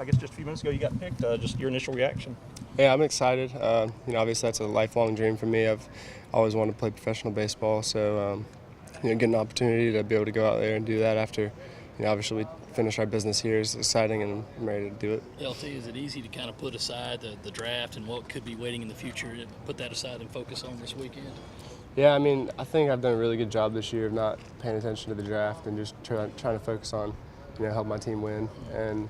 I guess just a few minutes ago you got picked. Just your initial reaction. Yeah, I'm excited. Obviously that's a lifelong dream for me. I've always wanted to play professional baseball, so getting an opportunity to be able to go out there and do that after, obviously we finish our business here is exciting, and I'm ready to do it. LT, is it easy to kind of put aside the draft and what could be waiting in the future, and put that aside and focus on this weekend? Yeah, I think I've done a really good job this year of not paying attention to the draft and just trying to focus on, help my team win. And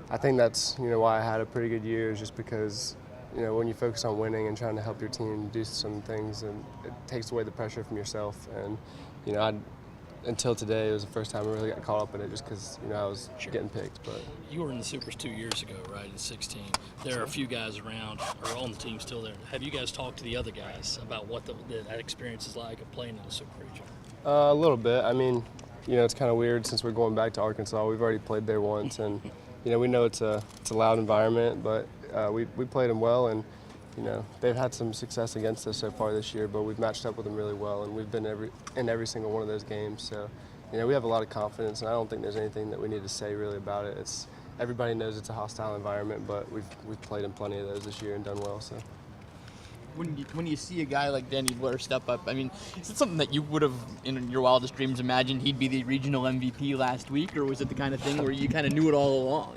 I think that's, why I had a pretty good year, is just because, when you focus on winning and trying to help your team do some things, and it takes away the pressure from yourself. And, until today, it was the first time I really got caught up in it, just because, I was getting picked. But you were in the Supers 2 years ago, right, in 16. There are a few guys around, or on the team still there. Have you guys talked to the other guys about what that experience is like of playing in the Super Regional? A little bit. It's kind of weird since we're going back to Arkansas. We've already played there once, and we know it's a loud environment, but we played them well, and they've had some success against us so far this year, but we've matched up with them really well, and we've been in every single one of those games. So we have a lot of confidence, and I don't think there's anything that we need to say really about it. Everybody knows it's a hostile environment, but we've played in plenty of those this year and done well. So. When you see a guy like Danny Blair step up, is it something that you would have, in your wildest dreams, imagined he'd be the regional MVP last week, or was it the kind of thing where you kind of knew it all along?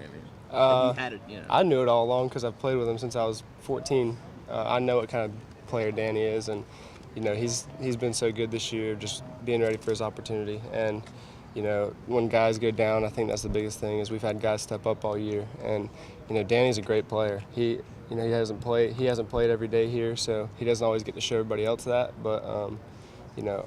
I knew it all along because I've played with him since I was 14. I know what kind of player Danny is, and he's been so good this year, just being ready for his opportunity. And when guys go down, I think that's the biggest thing, is we've had guys step up all year, and Danny's a great player. He hasn't played every day here, so he doesn't always get to show everybody else that. But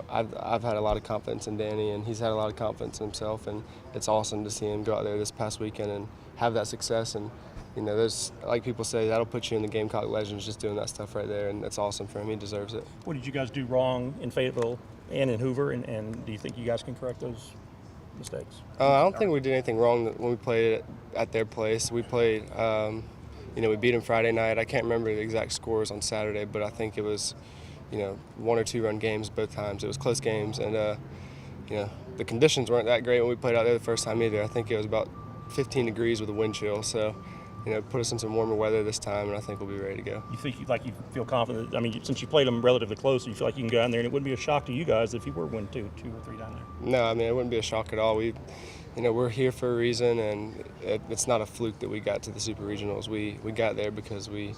I've had a lot of confidence in Danny, and he's had a lot of confidence in himself, and it's awesome to see him go out there this past weekend and have that success. And there's, like people say, that'll put you in the Gamecock Legends, just doing that stuff right there, and that's awesome for him. He deserves it. What did you guys do wrong in Fayetteville and in Hoover, and do you think you guys can correct those mistakes? I don't think we did anything wrong when we played at their place. We played. We beat them Friday night. I can't remember the exact scores on Saturday, but I think it was, 1 or 2 run games both times. It was close games, and the conditions weren't that great when we played out there the first time either. I think it was about 15 degrees with a wind chill, so put us in some warmer weather this time, and I think we'll be ready to go. You think you feel confident? Since you played them relatively close, you feel like you can go down there, and it wouldn't be a shock to you guys if you were win 2 or 3 down there. No, it wouldn't be a shock at all. We're here for a reason, and it's not a fluke that we got to the Super Regionals. We got there because we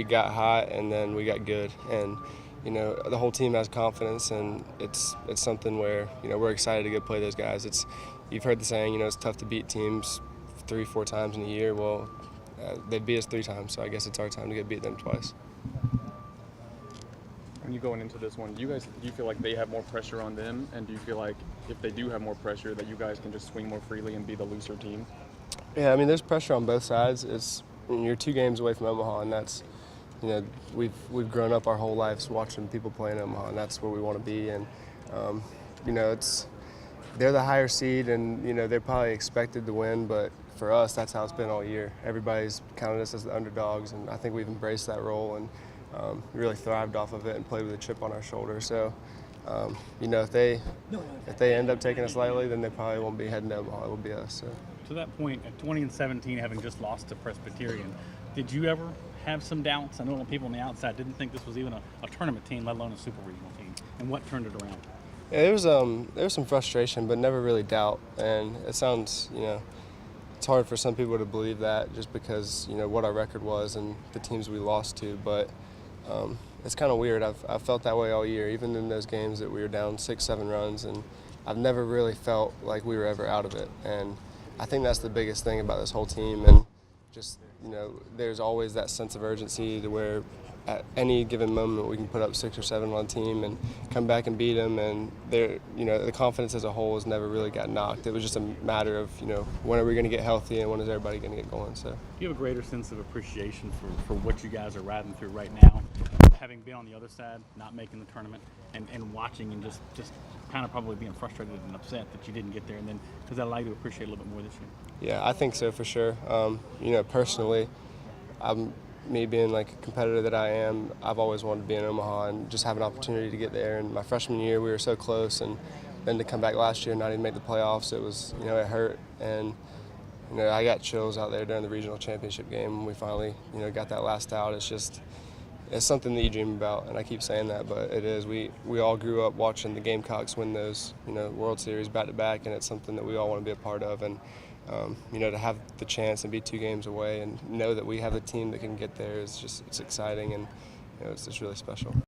got hot, and then we got good, and the whole team has confidence, and it's something where we're excited to go play those guys. You've heard the saying, it's tough to beat teams 3-4 times in a year. Well, they beat us 3 times, so I guess it's our time to get beat them twice. When you going into this one, do you feel like they have more pressure on them, and do you feel like if they do have more pressure that you guys can just swing more freely and be the looser team? Yeah, there's pressure on both sides. You're 2 games away from Omaha, and that's we've grown up our whole lives watching people play in Omaha, and that's where we want to be. And they're the higher seed, and they're probably expected to win, but for us, that's how it's been all year. Everybody's counted us as the underdogs, and I think we've embraced that role and really thrived off of it and played with a chip on our shoulder. So, if they end up taking us lightly, then they probably won't be heading to Omaha. It will be us. So. To that point, at 20-17, having just lost to Presbyterian, did you ever have some doubts? I know people on the outside didn't think this was even a tournament team, let alone a super regional team. And what turned it around? Yeah, there was some frustration, but never really doubt. And it sounds, it's hard for some people to believe that just because, what our record was and the teams we lost to. But it's kind of weird. I've felt that way all year, even in those games that we were down 6-7 runs, and I've never really felt like we were ever out of it. And I think that's the biggest thing about this whole team. And just, there's always that sense of urgency to where at any given moment we can put up 6 or 7 on a team and come back and beat them. And the confidence as a whole has never really got knocked. It was just a matter of, when are we going to get healthy and when is everybody going to get going. So, do you have a greater sense of appreciation for what you guys are riding through right now, having been on the other side, not making the tournament, and watching and just kind of probably being frustrated and upset that you didn't get there? And then does that allow you to appreciate a little bit more this year? Yeah, I think so for sure. Personally, me being like a competitor that I am, I've always wanted to be in Omaha and just have an opportunity to get there. And my freshman year, we were so close, and then to come back last year and not even make the playoffs, it was, it hurt. And you know, I got chills out there during the regional championship game when we finally, you know, got that last out. It's something that you dream about, and I keep saying that, but it is. We all grew up watching the Gamecocks win those, you know, World Series back to back, and it's something that we all want to be a part of. And you know, to have the chance and be 2 games away and know that we have the team that can get there is just, it's exciting, and you know, it's really special.